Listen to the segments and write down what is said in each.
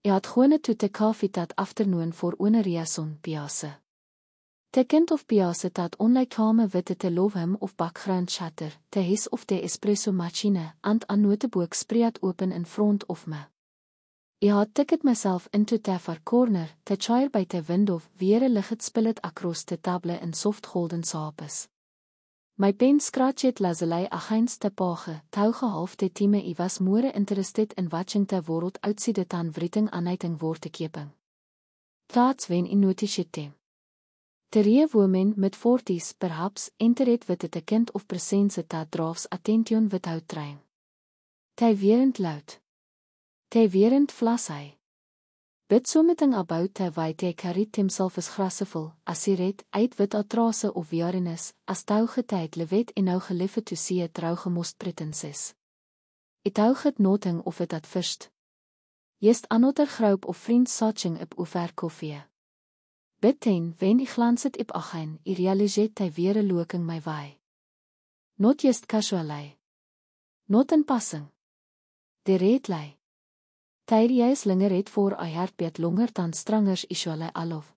had gewone toe te koffie dat afternoon voor one reason piase. Te kind of piase dat onlijkame witte te love him of background chatter, te his of te espresso machine, and aan notebook spread open in front of me. had ticket myself into the far corner, te chair by the window, weer ligt spillet across the table in soft golden sapes. My pen scratch het lazelei against te page, touge half te time I was more interested in watching the world outside the tan writing aanheiting word te keeping. That's when I noticed them. The real woman mid 40s perhaps entered with the kind of presence that draws attention without trying. They weren't loud. They weren't flashy. But something about the way they carried themselves as graceful, as he read, uit wit atrase of weariness, as touge tijd lewet en nou geliefd to see a trouge most pretenses. It touget nothing of it at first. Just another group of friends searching up over coffee. But then, when I glanced up again, I realized they were looking my way. Not just casually. Not in passing. The red lie. Tyre juist langer het voor I heartbeat longer dan strangers usually alof.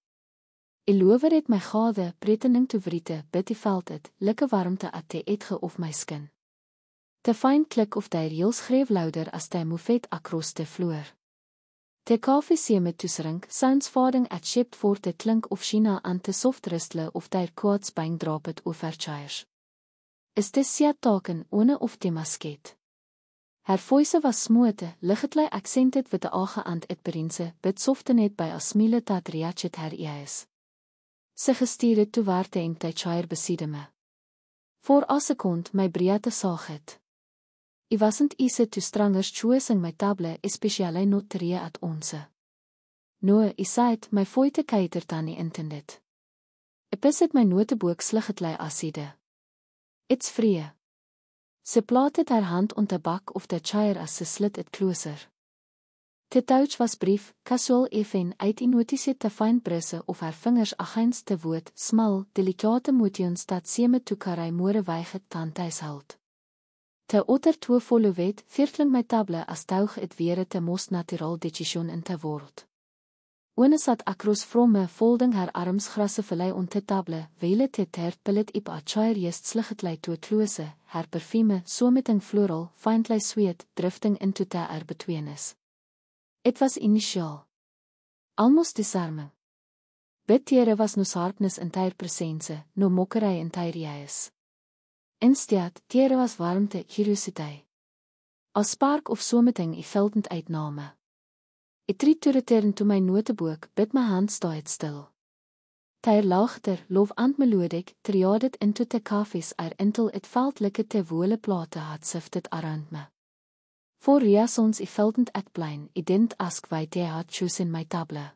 I lover het my gade, pretending to vrite, but I felt it, like warmte at the edge of my skin. The fine click of die reels schreef louder as die moved across the floor. The coffee seemed to shrink, sounds fading at shipped for the clink of China and the soft rustle of their quads being dropped over chairs. Is this siat taken, one of the masket? Her voice was smooth, lightly accented with the age and it berinse, but softened by a smile that reached her ears. Sy gestuurde toward the empty chair beside me. For a second my breath saw it. I wasn't easy to strangers choosing my table, especially not three at once. No, I said, my foute cater than I intended. I pisit my notebook slightly aside. It's free. Sy plaatte haar hand on the back of the chair as sy slid it closer. The touch was brief, casual even uit I notice te fine presse of haar vingers against the wood, smal, delicate motions dat seemed to carry more weiget dan thuis held. The other two followed, viertling my table as touch it weer the most natural decision in the world. One sat across from me, folding her arms gracefully on the table, while it third pillet up a chair just slightly to close, her perfume, something floral, faintly sweet, drifting into the air between us. It was initial. Almost disarming. But there was no sharpness in their presence, no mockery in their eyes. Instead, there was warmte, curiosity. A spark of something I felt uitname. I tried to return to my notebook, but my hand stayed still. Their laughter, love and melodic, triaded into the cafes until it felt like the whole plate had sifted around me. For reasons I felt at plain, I didn't ask why they had chosen my table.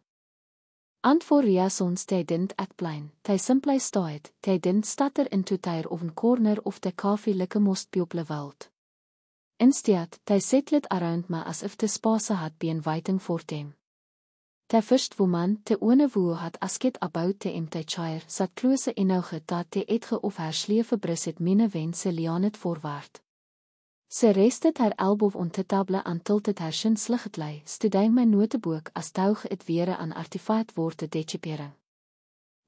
And for reasons they didn't at plain, they simply stayed, they didn't stutter into their own corner of the cafe like most people world. Instead, they settled around me as if the space had been waiting for them. The first woman, the one who had asked about the empty chair, sat close enough that the edge of her sleeve brisset mine wense leaned forward. Sy rested her elbow on the table and tilted her chin slightly, studying my notebook as touch it weer an artifact word decipering.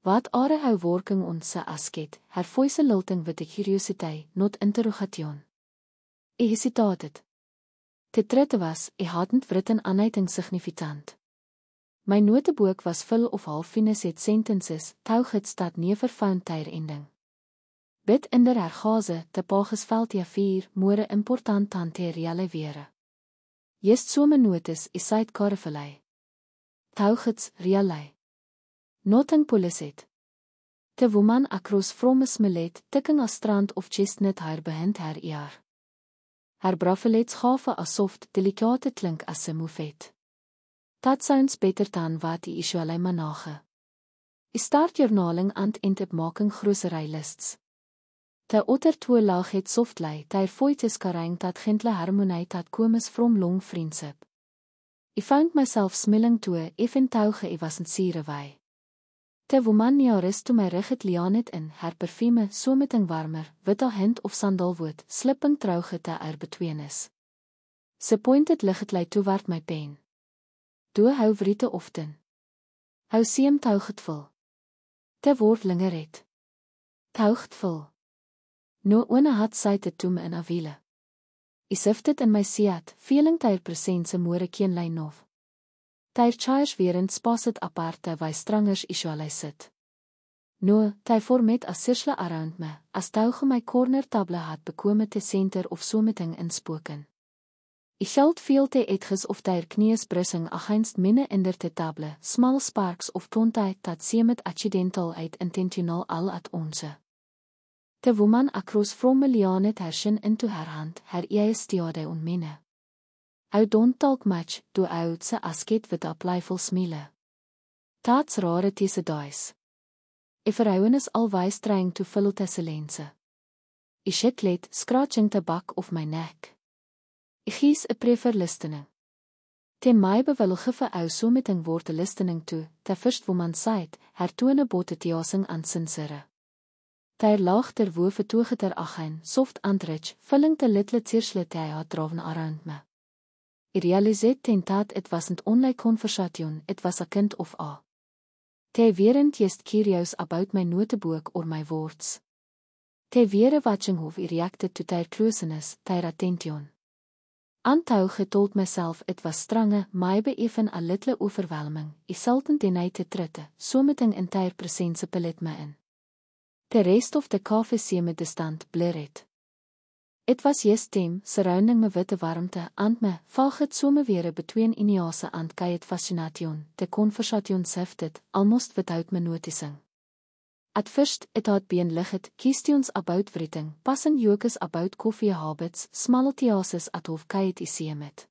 Wat are hou working on sy asket, her voice lilting with the curiosity, not interrogation. I hesitated. The truth was, I hadn't written anything significant. My notebook was full of half-finished sentences, touchets that never found their ending. But in der hergase, te pages veld je vier, more important dan te reale were. Just some notice is side carefully. Touchets, really. Nothing policed. The woman across from us millet, ticking a strand of chestnut hair behind her ear. Her bravelets gaven a soft, delicate klink as sy moved. That sounds better than wat I usually manage. I start journaling and end up making grocery lists. The other two lag het softly, their voices carrying that gentle harmony that comes from long friendship. I found myself smiling toe, even touge I wasn't seer way. The woman nearest to my rigid lianet in, her perfume something warmer, with a hint of sandalwood, slipping trouge te between us. Sy pointed lightly toward my pen. Doe hou vriete often. Hou seem tougetful. Te word lingeret. Tougetful. No one had sighted to me in a wiele. I sifted in my siat, feeling tyr presense more geen lijn of. Tyr chairs weerend spaset aparte wij strangers isualisit. No, ty formet as sirsle around me, as touge my corner table had bekome te center of someting inspoken. I geld veel te etges of tyr knies brissing against minne inder te table, small sparks of tontai dat seemet accidental uit intentional al at onze. The woman across from Liane het her into her hand, her eie stiade on minne. Ou don't talk much, do out se asket with a playful smile. Taats rare tese dice. I vrouwen is always trying to fill tesse lense. I shiklet, scratching the back of my neck. I gies a prefer listening. Te my bewillige vir ou someting word de listening toe, the first woman side, her tone bote tiasing aan sinsere. Tyr laag ter woe toege ter achen, soft antrich, filling the little tirslet hy had draven around me. I realiseert ten dat it wasn't only conversation, it was a kind of a. Te weerend jest curious about my notebook or my words. Te weere watching how I reacted to tyr closeness, tyr attention. Antouge told myself it was strange, maybe even a little overwhelming, I sultan deny te tritte, someting in tyr presence pelet me in. The rest of the coffee seemed distant, blurred. It was just them, surrounding me witte warmte, and me, vaget somewhere between Inease and quiet fascination, the conversation shifted, almost without me noticing. At first, it had been licht, questions about everything, passing jokes about coffee habits, small theases at of quiet isemet.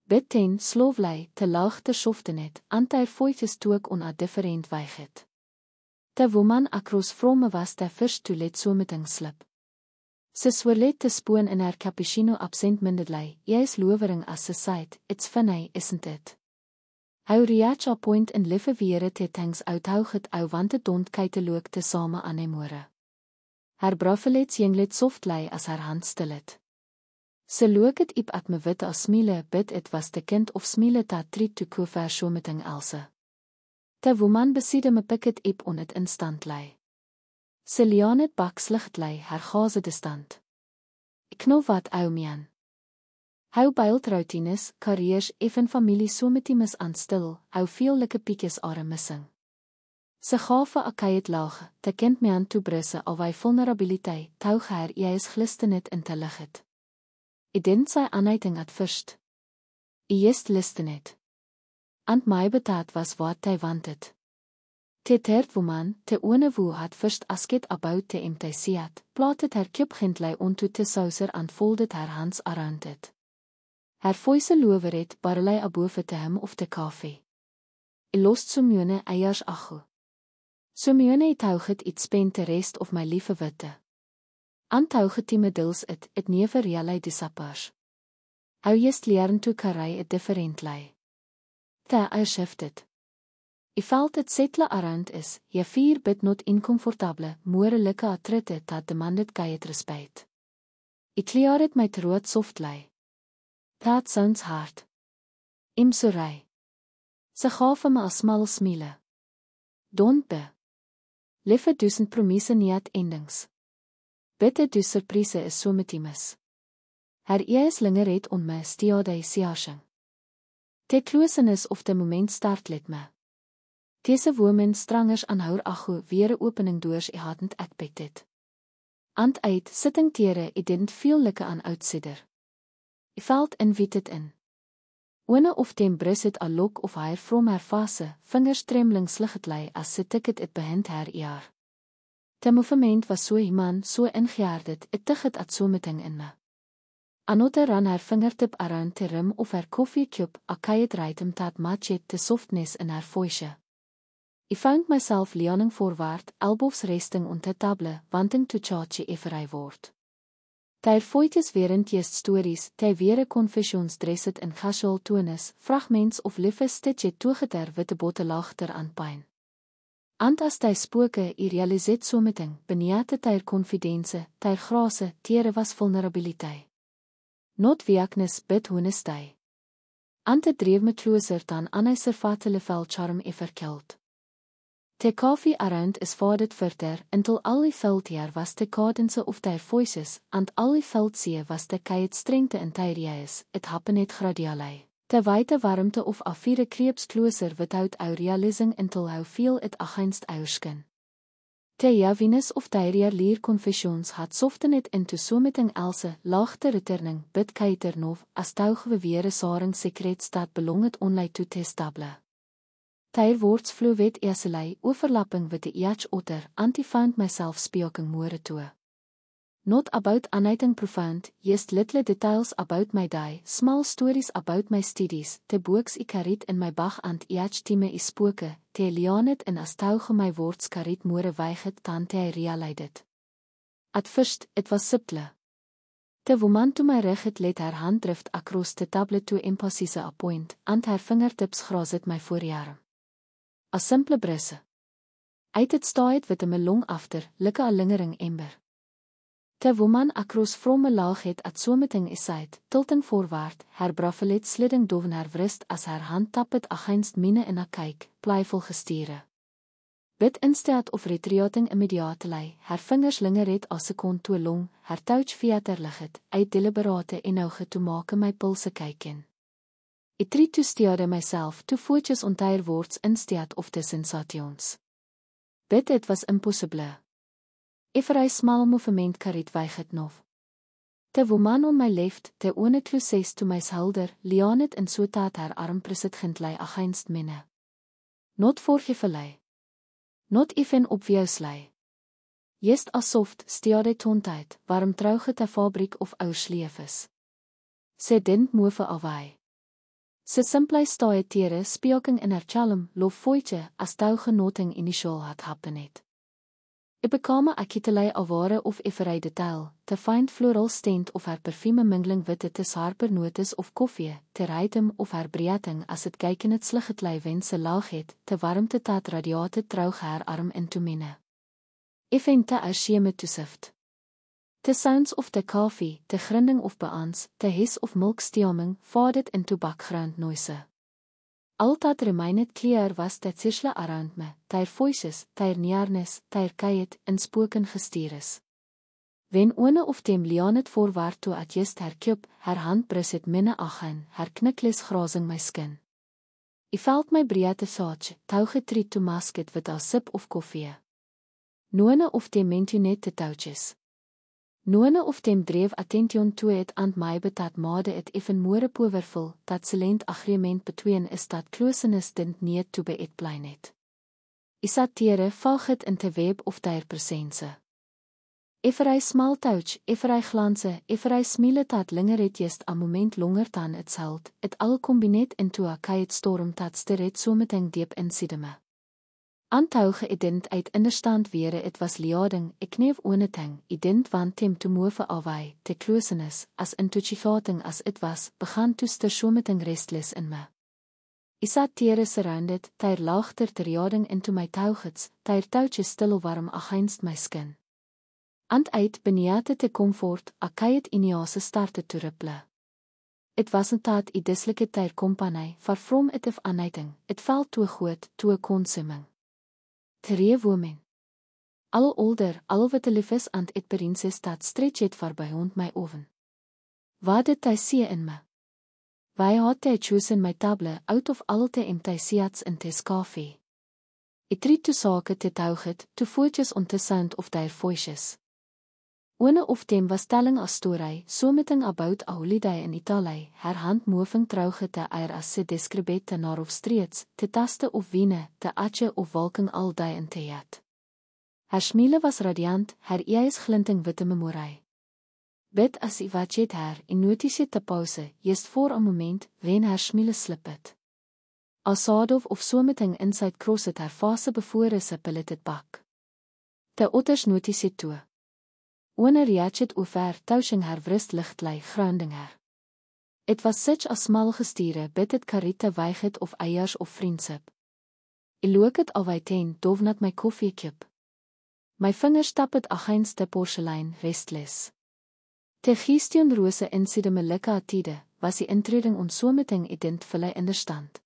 But then, slowly, te laag te softenet, and their voices took on a different weiget. The woman across from me was the first to let something slip. Sy swirlet te spoon in her cappuccino absent mindedly, is lowering as sy said, it's funny, isn't it? Hou reach a point in lieve weere te things uithou het ou want het don't kyte look te same aan emore. Her bravelets jinglet softly as her hand stillet. Sy look het ip at me witte as smile, but it was the kind of smile that treat to cover something else. The woman besiede me pik het ip on it instantly. Sy liaan het bakslichtlei her gaze de stand. Ek know wat ou meen. Hou beeld routines, karriers, even familie sometimes aan stil, hou veel like piekjes are missing. Sy gave a kyet laag, te kind me aan toebrisse al wy vulnerabiliteit, touge her is glistenet in te lig het. I didn't say anything at first. I just listenet. And my betat was what I wanted. The third woman, the one who had first asked about the empty seat, plotted her cup gently onto the saucer and folded her hands around it. Her voice lowered barely above to him of the coffee. I lost Simeone eiers achu. Simeone touget it spent the rest of my lieve witte. Antouget die middels it never really disappears. How just learn to carry it differently. The I shifted. I felt it settle around is, je fear but not incomfortable, moorlijke attrite that demanded quiet respect. I cleared my throat softly. That sounds hard. I'm sorry. Sy gaf me a small smile. Don't be. Liefe duisend promise niet endings. Bitte du surprise is sometimes. Her ees linger het on my stiade siasing. The closeness of the moment startlet me. Deze woman strangers aan haar achu weer opening doors I hadn't expected. And uit sitting tere I didn't feel like an outsider. I felt invited in. One of them brisset a lock of hair from her face, fingers trembling slightly as sy ticket it behint haar ear. The movement was so iemand so ingeaarded, it ticket at something in me. Another ran her fingertip around the rim of her coffee cup, a quiet rhythm that matched the softness in her voice. I found myself leaning forward, elbows resting on the table, wanting to chat every word. Tyr voetjes weerend jest stories, ty weer confessions dressed in casual tones, fragments of liefe stitchet toegeter witte botte lachter aan pijn. And as ty spoke, I realiseert something, beneath tyr confidence, tyr grase, tere was vulnerabiliteit. Not weakness but honesty. Ante dreef me closer dan aan hy servatele charm verkeld. Te coffee around is vaardet verder, until al die veldheer was te cadense of their voices, and al die veldsie was te kei strengte in tyreis, it happen het gradialei. Te weite warmte of afviere creeps closer without our realizing until how feel it against our skin. Te javinus of tyreer leer confessions had soften it into someting else, laagte returning, bid keiternov, as touwgewere saring secret staat belong het onlei to te stable. Tyr words vloe wet eselei, overlapping with the iach otter, anti-found myself speaking more toe. Not about anything profound, just little details about my day, small stories about my studies, te books I karit in my bach and iach time I spoke, te lianet en as touge my words karit more weiget dan te realized. At first, it was subtle. Te woman to my recht let her hand drift across the tablet to emphasis a point, and her fingertips grazed my voorarm. A simple brisse. Uit het staat with me long after, like a lingering ember. Te woman across from a laag het at someting aside, tilting forward, her bracelet sliding doven her wrist as her hand tappet against mine in a kyk, playful gestiere. Bid instead of retreating immediately, her fingers linger het as second too long, her touch theater ligget, uit deliberate en ouge to make my pulse kyken. I tried to steer myself to focus on their words instead of the sensations. But it was impossible. Every small movement carried weiget nov. The woman on my left, the one closest to my shoulder, leaned and so that her arm presently against mine. Not voorgevelei. Not even obviously. Just a soft, steady tontheid, waarom trouwge te fabriek of oursleef is. Ze didn't move away. Ze simply staai tere speaking in her charm, lof voetje, as touwgenoting initial had happened. I bekame akitelei aware of every detail, te find floral stent of her perfume mingling witte tis harper notes of koffie, te rytem of her breathing as het kyken het sliggetlei wense laag het, te warmte tat radiate trouwge haar arm into mine. Even te arsheme toesift. The sounds of the coffee, the grinding of beans, the hiss of milk steaming, faded into background noise. All that remained clear was that circle around me, their voices, their nearness, their quiet, and spoken gestures. When one of them leaned forward to adjust her cup, her hand pressed mine again, her knickles grazing my skin. I felt my breath touch, touge tried to mask it with a sip of coffee. None of them meant to net the touches. None of them dreef attention to it and my dat made it even more powerful, dat silent agreement between is dat closeness didn't need to be it blind. I sat tere vaget in te web of their presence. Every small touch, every glance, every smile dat linger het just a moment longer than it's held, it all combined into a quiet storm dat stirred someting deep inside me. Antouge I didn't uit understand were it was leading, I kneef anything, I didn't want him to move away, the closeness, as intuitive as it was, began to stir something restless in me. I sat tere surrounded, their laughter reading into my touches, their touches still warm against my skin. And uit beneath the comfort, a quiet inease started to ripple. It wasn't that I disliked their company, far from it of anything, it felt too good, too consuming. 3 women. Al older, al wat lief is and it berinse staat stretch het far beyond my oven. Wat het hy see in me? Why had hy chosen my table out of all the empty seats in this coffee? I tried to sake te touget, to focus on the sound of their voices. One of them was telling a story, something about a holiday in Italy, her hand moving trouwge te eir as se describet te naar of streets, te taste of wine, te atje of wolking al die in te het. Her smile was radiant, her eyes glinting witte memorie. Bid as I watched her, in notice te pause, just for a moment, when her smile slipped. A saadof of something inside crossed her face before se pilleted bak. The otters notice toe. One reached over, touching her wrist lichtly, grounding her. It was such a small gestiere, bid it karite weiget of eiers of vriendship. I looked away ten, dove not my coffee cup. My fingers tapped against the porcelain, restless. Te geestion rose inside me like a tide, was die intreding ons someting ident vulle in der stand.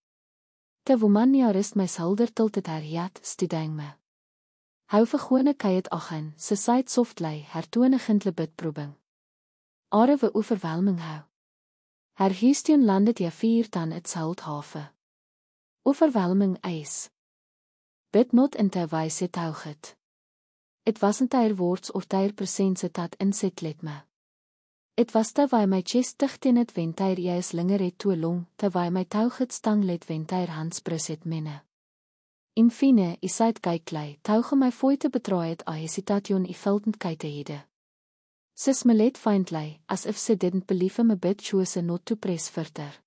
Te woman ja rist my salder tiltet her jat studeng me. Hou vergone kyet achen, se sait softlei, hertone gintle bitprobing. Are we overwhelming hou. Her Houston landet ja 4 dan het salt haven. Overwhelming eis. Bid not in te wijze tauget. Het was een teir woords or teir presense dat inzet let me. Het was terwijl my chest dicht in het wenteir juist linger het toe long, terwijl my tauget stang let wenteir handsbrus het minne. In fine, is uit kijklei, tauge my foite betraai het a hesitation I vultend kyte hede. Sis me let findlei, as if se didn't believe me bid chose not to press further.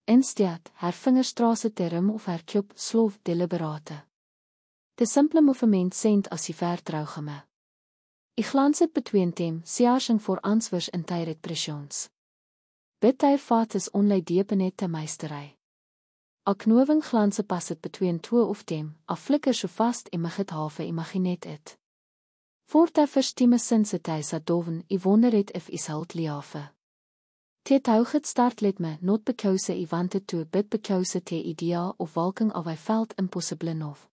Instead, haar vingerstrase term of haar klop sloof deliberate. De simple movement sent as I vertrouge me. I glans het between them, searsing voor answers in tyre pressions. Bid tyr vat is onlei diepenet te meisterij. A knowing glanse pas het between twee of them, a flikker so vast I mig het have imaginet het. Voort hy verstieme sinse thuis at doven, I wonder het if is halt liafe. Te tauget start let me, not because I wanted to, but because te idea of walking of I felt impossible enough.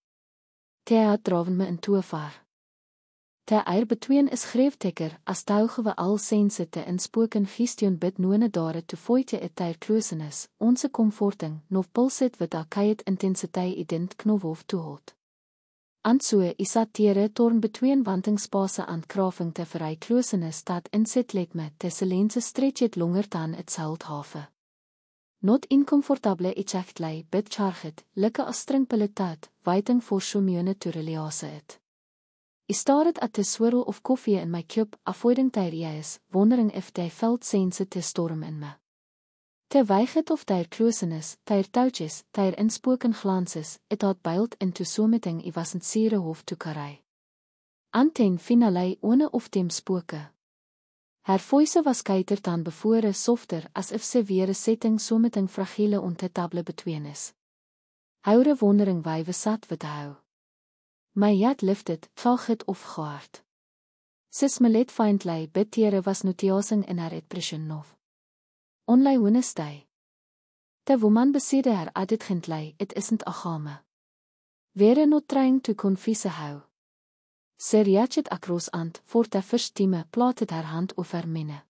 Te had draven me in toe vaar. Te eir between is greeftekker, as tauge we al sense te inspoken gistion bid noene dare to foite et teir klosenis, onze comforting, nov pulsit wat a kajit intensiteit ident knovof toehold. An so is a tere torn between wantingspase aan krafing te verrij klosenis dat inzet let me te selense stretch het longer dan het zeld have. Not incomfortable echechtlei bid charget, like as stringpilletat, waiting for somione to reliase it. I started at the swirl of koffie in my cup, avoiding tyr is, wondering if they felt sense te storm in me. Te weiget of tyr klosenis, tyr touches, tyr inspoken glances, it had built into someting I wasn't sere hof to karei. Anten finalei one of dem spoke. Her voice was keiter dan bevore softer, as if se weer setting someting fragiele ontetable between is. Houre wondering wywe sat wat hou. My jat lifted, klag het of gaard. Sis me let findlei bittere was notiasing in haar expression of. Onlei honestei. The woman besede haar adit gintlei, it isn't agame. Were not trying to confesse how. Sy reach het across ant, voor te verstieme, plaat het haar hand over minne.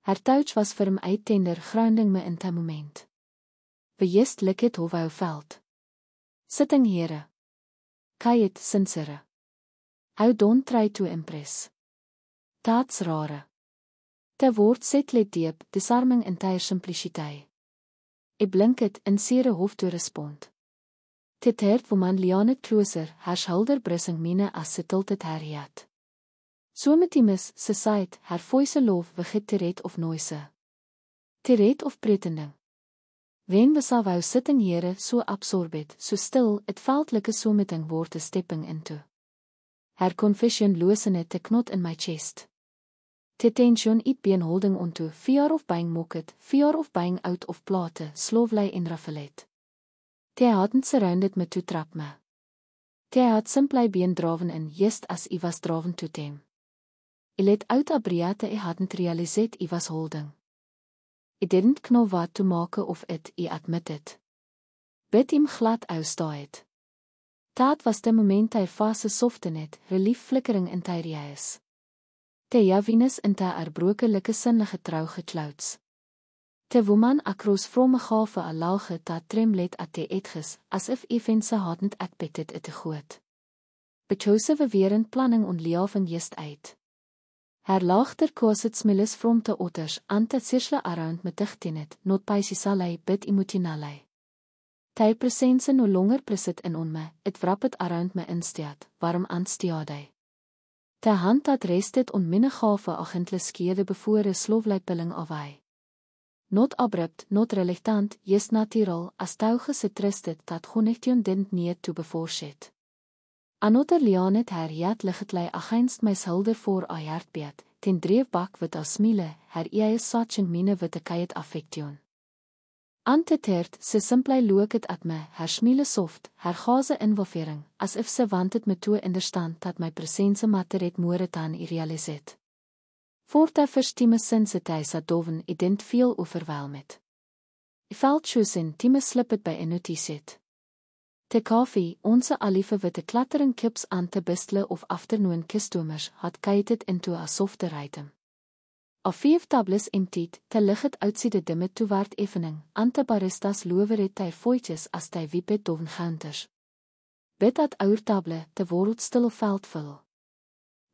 Haar touch was vir hom uittender, grounding me in te moment. We just lik het hoe wou veld. Sitting here. Kayet sincere. How don't try to impress. That's rare. Te woord set let diep, disarming in tyre simpliciteit. I blink het in sere hof to respond. Dit hert woman lianet closer, haar schouder brissing mine as se tiltet haar jat. So met imis, se sait, haar voice loof wigit teret of noise. Teret of pretending. Wen we sa wou sitting here so absorbed, so stil, it felt like a someting word stepping into. Her confession loosened te knot in my chest. Te tension it been holding onto, fear of being mocked, fear of being out of plate, slovely in raffelet. Te hadn't surrounded me to trap me. Te had simply been draven in, just as I was draven to them. I let out a briate I hadn't realized I was holding. I didn't know what to make of it, I admitted. Bid him glad uitstaat. Dat was de moment hy fase softenet, relief flikkering in ty reis. Te javinus in ty erbrokelike sinnige trou geklouds. Te woman across vrome gave a lage dat tremlet at te etges, as if even se hadn't expected it te goed. Because we weerend planning on liaven just uit. Her laagter koosets smilis from te otters, ante sirsle around me dichtinet, not paisisalei bid emotionalei. Ty presense no longer presit in on me, it wrappet around me instead, waarom aanstiadei. Te hand dat restet on minne gave agentle skede bevore slovleipilling awai. Not abrupt, not reluctant, just natural, as tauge se tristet dat gonechtion didn't need to beforeshit. Anotter lianet her jat ligetlei against my shoulder voor a hartbeat, ten dreefbak wit as smile, her eie satching mine wit a kayet affection. Antetert, se simply look it at me, her smile soft, her gaze inwafering, as if se wanted me toe understand dat my presence materet more dan I realiseert. Voort hy verstieme sinse tysa doven ident veel overwelmet. I valt schusen tieme slippet by en notiset. Te koffie, onze alieve witte klattering kips aan te bistle of afternoon kistomers had kaitet into a softer item. Of 5 tables emptied, te ligget uitsiede dimmet toewaard evening, ante baristas loveret ty voetjes as ty wiepet doven gounters. Bid at ouer table, te world stil of veld vul.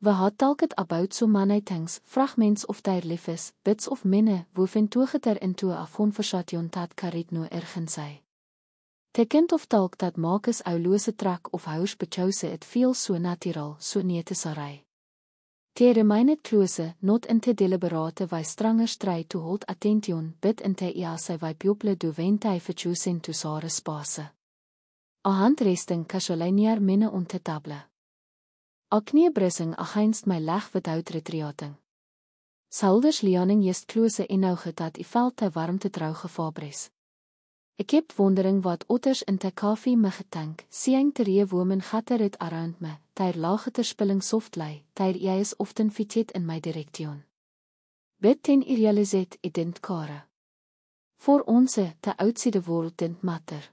We had talket about so many things, fragments of tyr lief is, bits of minne, woven toegeter into a conversation dat karit no ergen sy. Te kind of talk dat maak is ouloose trak of hours bechouse it feel so natural, so nete sarai. Te remainet close, not in te deliberate vai stranger strijd to hold attention, bid in te ia sy vai piople do ventai verchusen to sare spase. A handresting casualinier minne on te table. A kniebrissing ageinst my leg without retriating. Salders lianing jest close inouge dat I veld te warmte trouw gefabris. Ik heb wondering wat otters in te koffie me getank, seeing te women gatter it around me, tyr lageter spilling softlei, tyr jy is often fietset in my direction. Bid ten realiset ident kare. Voor onze, te outside world dint matter.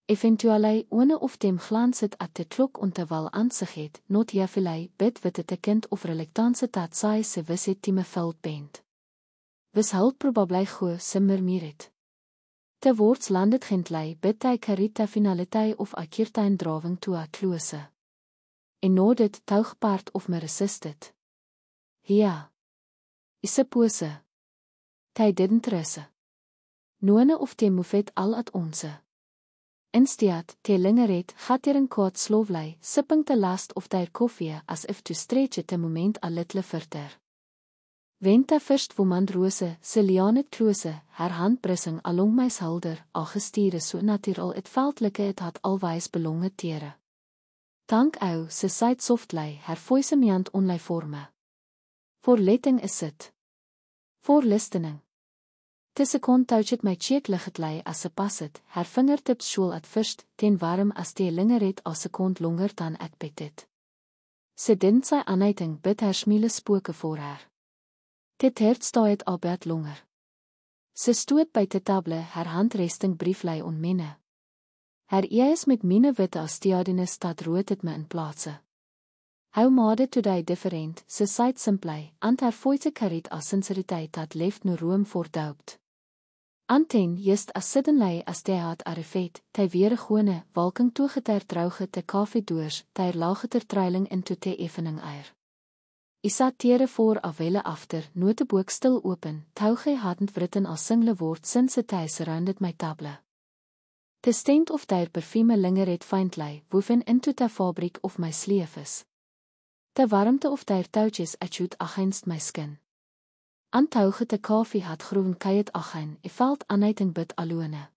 Eventualei one of dem glanset at te klok ontewal aansig het, not jefelei, bid witte te kind of relectanse dat saai se wiset die me veld bent. Wis hult probablei goe simmer mieret. Te words landet gentlei, bid hy karita finalitei of a kiertuin drawing toe a klose. En no dit tuigpaard of me resisted. Ja. Isse pose. Ty didn't resse. Noene of te moefet al at onze. Instead, te lingeret, gaat in kwaad slovlei, sipping te last of tyr koffie, as if to stretch it a moment a little further. Wente first woman rose, se lianet klose, haar handbrissing along my schouder, al gestiere so natural het veldlike het had alwijs belonge tere. Dank ou, se side softlei, haar voice miant onlei vorme. Voor letting is it. Voor listening. Te sekond touch het my cheek ligget lei as se pas het, haar fingertips school at first, ten warm as te lingeret as sekond longer dan ek bet het. Se dint sy aanheiting bid haar schmiele spoke voor haar. Dit hert sta het albert longer. Se stoot by te table haar handresting brieflei onmenne. Haar is met mine witte as stiadine stad rood het me in plaatse. How made today different, se side simplei, ant haar voite karit as sinceriteit dat left no room voordoubt. Anten just as siddenlei as te had arifet, ty weer gone, walking toegeter trouge te koffiedoors, tyr lageter truiling into te evening eier. I sat tere voor afwelle after, notebook stil open, touge hadn't written as single woord since ty surrounded my table. Te stent of tyr perfume lingeret findlei, woven into te fabriek of my sleeve is. Te warmte of tyr touches achut against my skin. Antouge te koffie had groen kayet agen, veld aanheiting bid alone.